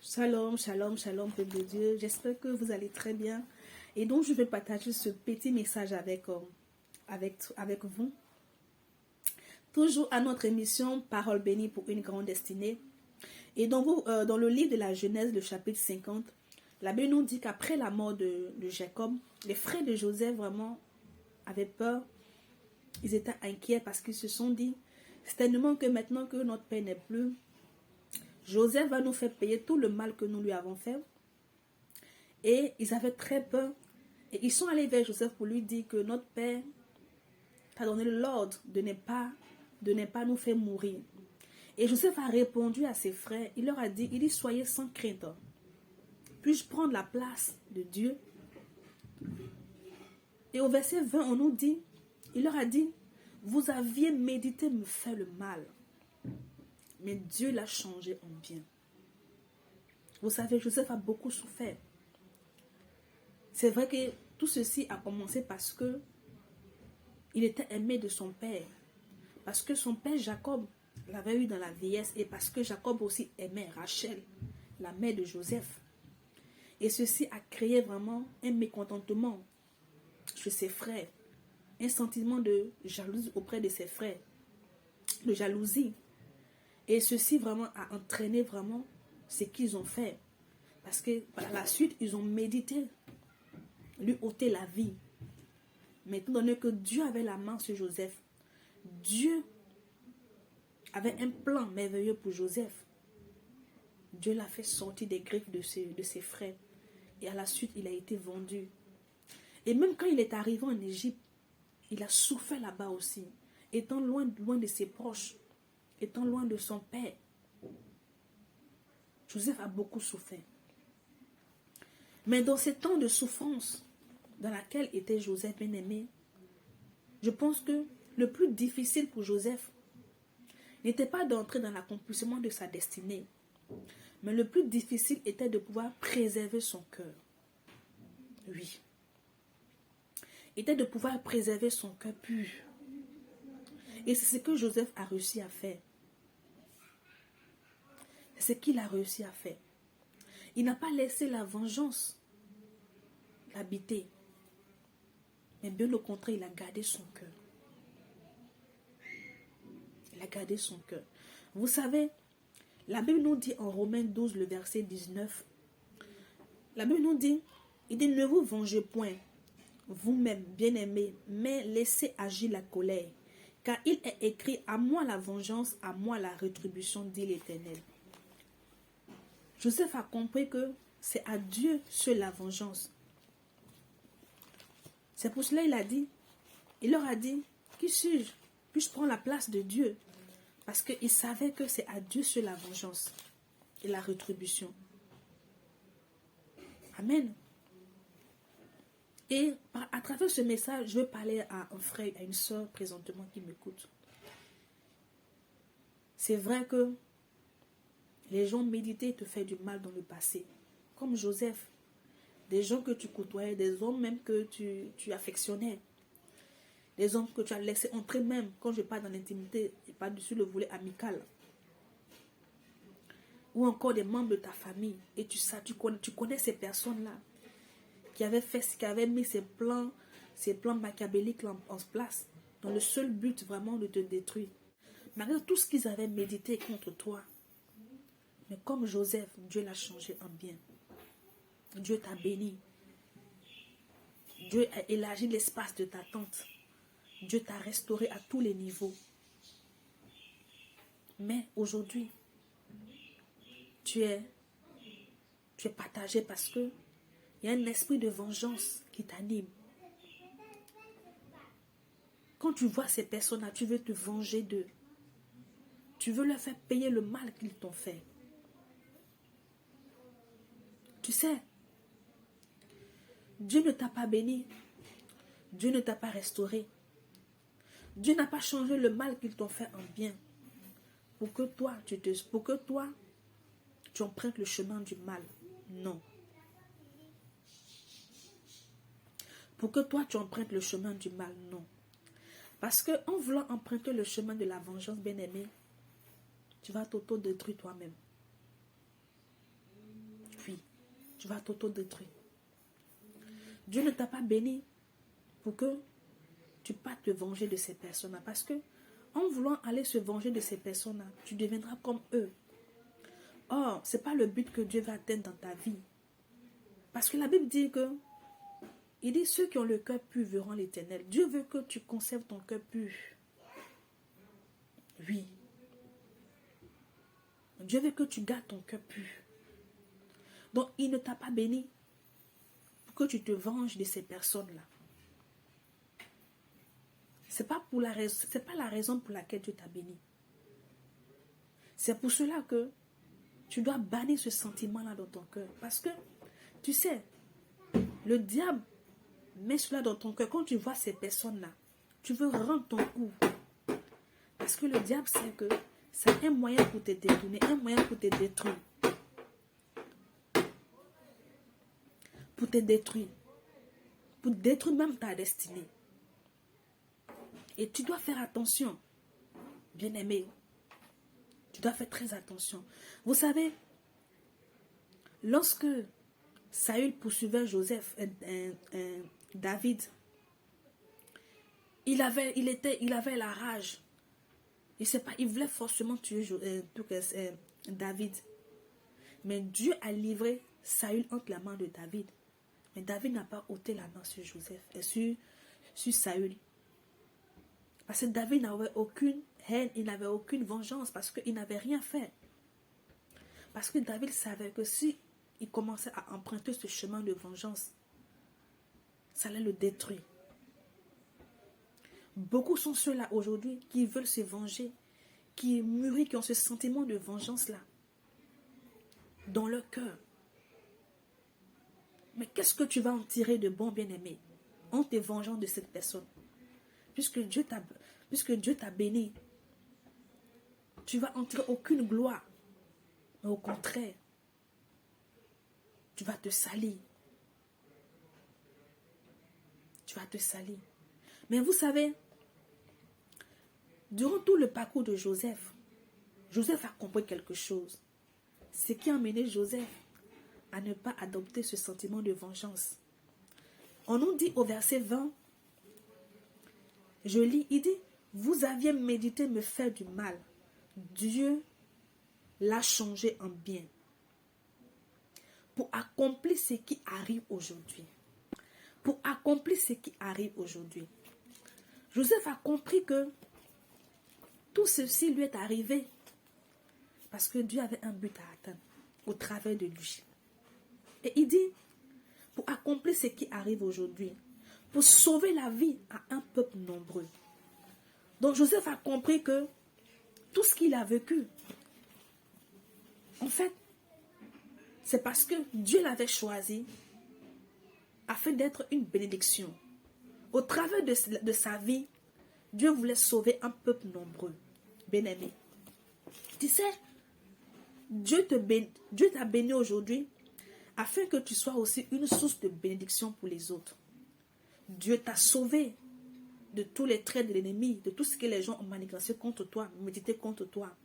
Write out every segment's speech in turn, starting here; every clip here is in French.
Shalom, shalom, shalom, peuple de Dieu. J'espère que vous allez très bien. Et donc, je vais partager ce petit message avec vous. Toujours à notre émission Parole bénie pour une grande destinée. Et dans le livre de la Genèse, le chapitre 50, la Bible nous dit qu'après la mort de Jacob, les frères de Joseph vraiment avaient peur. Ils étaient inquiets parce qu'ils se sont dit, certainement que maintenant que notre père n'est plus, Joseph va nous faire payer tout le mal que nous lui avons fait. Et ils avaient très peur. Et ils sont allés vers Joseph pour lui dire que notre père t'a donné l'ordre de ne pas nous faire mourir. Et Joseph a répondu à ses frères. Il leur a dit, soyez sans crainte. Puis-je prendre la place de Dieu? Et au verset 20, on nous dit, il leur a dit, vous aviez médité me faire le mal. Mais Dieu l'a changé en bien. Vous savez, Joseph a beaucoup souffert. C'est vrai que tout ceci a commencé parce que il était aimé de son père. Parce que son père Jacob l'avait eu dans la vieillesse et parce que Jacob aussi aimait Rachel, la mère de Joseph. Et ceci a créé vraiment un mécontentement chez ses frères. Un sentiment de jalousie auprès de ses frères. De jalousie. Et ceci vraiment a entraîné vraiment ce qu'ils ont fait. Parce que par la suite, ils ont médité lui ôter la vie. Mais étant donné que Dieu avait la main sur Joseph, Dieu avait un plan merveilleux pour Joseph. Dieu l'a fait sortir des griffes de ses frères. Et à la suite, il a été vendu. Et même quand il est arrivé en Égypte, il a souffert là-bas aussi. Étant loin de ses proches, étant loin de son père. Joseph a beaucoup souffert. Mais dans ces temps de souffrance dans laquelle était Joseph bien-aimé, je pense que le plus difficile pour Joseph n'était pas d'entrer dans l'accomplissement de sa destinée, mais le plus difficile était de pouvoir préserver son cœur. Oui. Était de pouvoir préserver son cœur pur. Et c'est ce que Joseph a réussi à faire. C'est ce qu'il a réussi à faire. Il n'a pas laissé la vengeance l'habiter. Mais bien au contraire, il a gardé son cœur. Il a gardé son cœur. Vous savez, la Bible nous dit en Romains 12, le verset 19, la Bible nous dit, il dit, ne vous vengez point, vous-même, bien-aimés, mais laissez agir la colère. Car il est écrit, à moi la vengeance, à moi la rétribution, dit l'Éternel. Joseph a compris que c'est à Dieu seule la vengeance. C'est pour cela il leur a dit, qui suis-je? Puis-je prendre la place de Dieu? Parce qu'il savait que c'est à Dieu seule la vengeance et la rétribution. Amen. Et à travers ce message, je veux parler à un frère, à une soeur présentement qui m'écoute. C'est vrai que les gens médités te font du mal dans le passé. Comme Joseph. Des gens que tu côtoyais, des hommes même que tu affectionnais. Des hommes que tu as laissé entrer même, quand je parle dans l'intimité, et pas dessus le volet amical. Ou encore des membres de ta famille. Et tu connais ces personnes-là qui avaient mis ces plans machiavéliques en place, dans le seul but vraiment de te détruire. Malgré tout ce qu'ils avaient médité contre toi. Mais comme Joseph, Dieu l'a changé en bien. Dieu t'a béni. Dieu a élargi l'espace de ta tente. Dieu t'a restauré à tous les niveaux. Mais aujourd'hui, tu es partagé parce que il y a un esprit de vengeance qui t'anime. Quand tu vois ces personnes-là, tu veux te venger d'eux. Tu veux leur faire payer le mal qu'ils t'ont fait. Tu sais, Dieu ne t'a pas béni. Dieu ne t'a pas restauré. Dieu n'a pas changé le mal qu'ils t'ont fait en bien. Pour que toi, tu empruntes le chemin du mal. Non. Pour que toi, tu empruntes le chemin du mal. Non. Parce qu'en voulant emprunter le chemin de la vengeance, bien-aimé, tu vas t'auto-détruire toi-même. tu vas t'auto-détruire. Dieu ne t'a pas béni pour que tu passes te venger de ces personnes-là. Parce que en voulant aller se venger de ces personnes-là, tu deviendras comme eux. Or, ce n'est pas le but que Dieu va atteindre dans ta vie. Parce que la Bible dit que, il dit, ceux qui ont le cœur pur verront l'Éternel. Dieu veut que tu conserves ton cœur pur. Oui. Dieu veut que tu gardes ton cœur pur. Donc, il ne t'a pas béni pour que tu te venges de ces personnes-là. Ce n'est pas la raison pour laquelle Dieu t'a béni. C'est pour cela que tu dois bannir ce sentiment-là dans ton cœur. Parce que, tu sais, le diable met cela dans ton cœur. Quand tu vois ces personnes-là, tu veux rendre ton coup. Parce que le diable sait que c'est un moyen pour te détourner, un moyen pour te détruire. Pour te détruire. Pour détruire même ta destinée. Et tu dois faire attention, bien-aimé. Tu dois faire très attention. Vous savez, lorsque Saül poursuivait David, il avait la rage. Il voulait forcément tuer David. Mais Dieu a livré Saül entre la main de David. Mais David n'a pas ôté la main sur sur Saül. Parce que David n'avait aucune haine, il n'avait aucune vengeance, parce qu'il n'avait rien fait. Parce que David savait que si il commençait à emprunter ce chemin de vengeance, ça allait le détruire. Beaucoup sont ceux-là aujourd'hui qui veulent se venger, qui mûrissent, qui ont ce sentiment de vengeance-là dans leur cœur. Mais qu'est-ce que tu vas en tirer de bon, bien-aimé, en te vengeant de cette personne? Puisque Dieu t'a béni, tu vas en tirer aucune gloire. Mais au contraire, tu vas te salir. Tu vas te salir. Mais vous savez, durant tout le parcours de Joseph a compris quelque chose. Ce qui a amené Joseph à ne pas adopter ce sentiment de vengeance. On nous dit au verset 20, je lis, il dit, vous aviez médité me faire du mal. Dieu l'a changé en bien. Pour accomplir ce qui arrive aujourd'hui. Pour accomplir ce qui arrive aujourd'hui. Joseph a compris que tout ceci lui est arrivé parce que Dieu avait un but à atteindre au travers de lui. Et il dit, pour accomplir ce qui arrive aujourd'hui, pour sauver la vie à un peuple nombreux. Donc Joseph a compris que tout ce qu'il a vécu, en fait, c'est parce que Dieu l'avait choisi afin d'être une bénédiction. Au travers de sa vie, Dieu voulait sauver un peuple nombreux. Bien-aimé. Tu sais, Dieu t'a béni aujourd'hui afin que tu sois aussi une source de bénédiction pour les autres. Dieu t'a sauvé de tous les traits de l'ennemi, de tout ce que les gens ont manifesté contre toi, médité contre toi.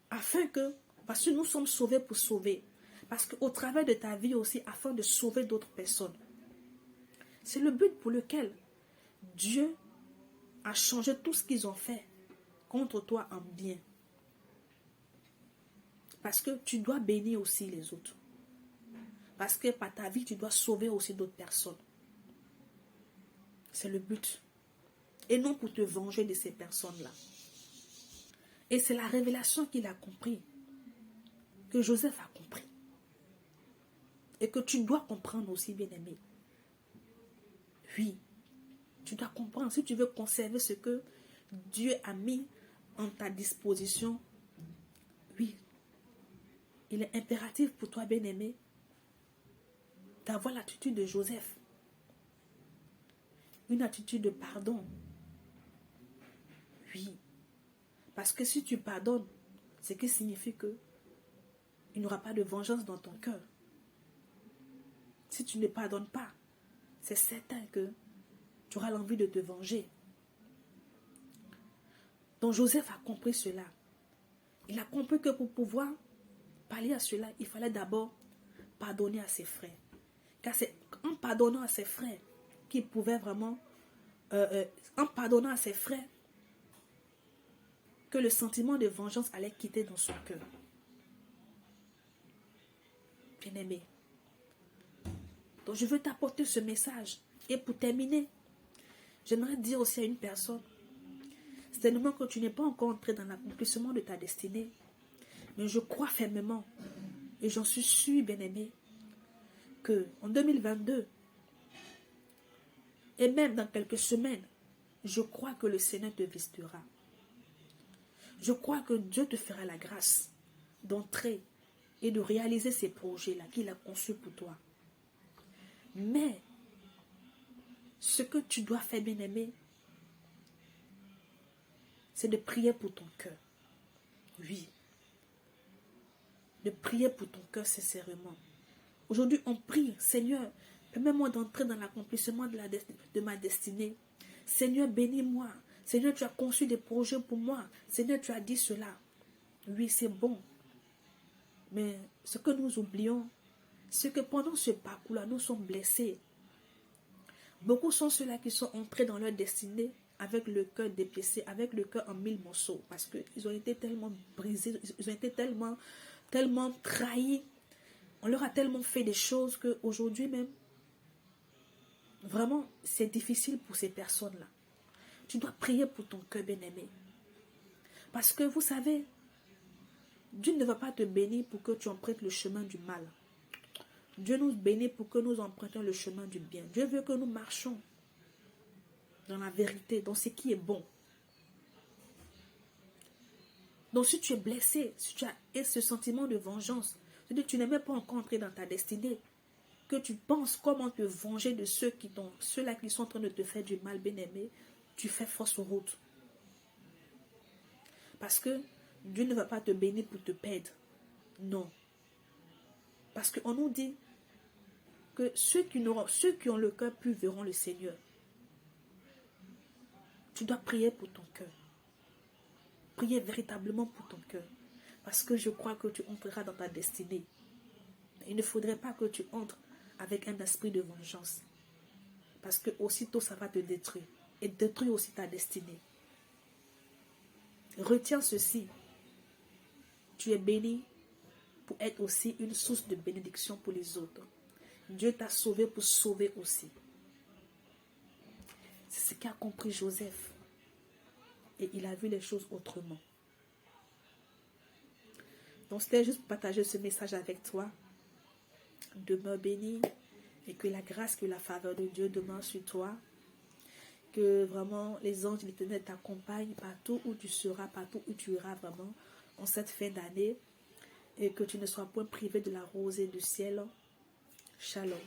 Parce que nous sommes sauvés pour sauver. Parce qu'au travers de ta vie aussi, afin de sauver d'autres personnes. C'est le but pour lequel Dieu a changé tout ce qu'ils ont fait contre toi en bien. Parce que tu dois bénir aussi les autres. Parce que par ta vie, tu dois sauver aussi d'autres personnes. C'est le but. Et non pour te venger de ces personnes-là. Et c'est la révélation qu'il a compris. Que Joseph a compris. Et que tu dois comprendre aussi, bien-aimé. Oui. Tu dois comprendre. Si tu veux conserver ce que Dieu a mis en ta disposition, oui. Il est impératif pour toi, bien-aimé, d'avoir l'attitude de Joseph. Une attitude de pardon. Oui. Parce que si tu pardonnes, ce qui signifie que il n'y aura pas de vengeance dans ton cœur. Si tu ne pardonnes pas, c'est certain que tu auras l'envie de te venger. Donc Joseph a compris cela. Il a compris que pour pouvoir pallier à cela, il fallait d'abord pardonner à ses frères. Car c'est en pardonnant à ses frères qu'il pouvait vraiment, en pardonnant à ses frères, que le sentiment de vengeance allait quitter dans son cœur. Bien-aimé. Donc je veux t'apporter ce message. Et pour terminer, j'aimerais dire aussi à une personne, c'est le moment que tu n'es pas encore entré dans l'accomplissement de ta destinée. Mais je crois fermement, et j'en suis sûre, bien-aimé, qu'en 2022, et même dans quelques semaines, je crois que le Seigneur te visitera. Je crois que Dieu te fera la grâce d'entrer et de réaliser ces projets-là qu'il a conçus pour toi. Mais, ce que tu dois faire, bien-aimé, c'est de prier pour ton cœur. Oui. De prier pour ton cœur sincèrement. Aujourd'hui, on prie, Seigneur, permets-moi d'entrer dans l'accomplissement de ma destinée. Seigneur, bénis-moi. Seigneur, tu as conçu des projets pour moi. Seigneur, tu as dit cela. Oui, c'est bon. Mais ce que nous oublions, c'est que pendant ce parcours-là, nous sommes blessés. Beaucoup sont ceux-là qui sont entrés dans leur destinée avec le cœur dépiécé, avec le cœur en 1000 morceaux. Parce qu'ils ont été tellement brisés, ils ont été tellement trahis. On leur a tellement fait des choses qu'aujourd'hui même, vraiment, c'est difficile pour ces personnes-là. Tu dois prier pour ton cœur, bien-aimé. Parce que vous savez, Dieu ne va pas te bénir pour que tu empruntes le chemin du mal. Dieu nous bénit pour que nous empruntions le chemin du bien. Dieu veut que nous marchions dans la vérité, dans ce qui est bon. Donc si tu es blessé, si tu as ce sentiment de vengeance, c'est-à-dire que tu n'es même pas encore entré dans ta destinée, que tu penses comment te venger de ceux-là qui sont en train de te faire du mal, bien-aimé, tu fais fausse route. Parce que Dieu ne va pas te bénir pour te perdre. Non. Parce qu'on nous dit que ceux qui ont le cœur pur verront le Seigneur. Tu dois prier pour ton cœur. Prier véritablement pour ton cœur. Parce que je crois que tu entreras dans ta destinée. Il ne faudrait pas que tu entres avec un esprit de vengeance. Parce que aussitôt ça va te détruire. Et détruire aussi ta destinée. Retiens ceci. Tu es béni pour être aussi une source de bénédiction pour les autres. Dieu t'a sauvé pour sauver aussi. C'est ce qu'a compris Joseph. Et il a vu les choses autrement. Donc c'était juste pour partager ce message avec toi. Demeure béni. Et que la grâce, que la faveur de Dieu demeure sur toi. Que vraiment les anges de l'Éternel t'accompagnent partout où tu seras, partout où tu iras vraiment en cette fin d'année. Et que tu ne sois point privé de la rosée du ciel. Shalom.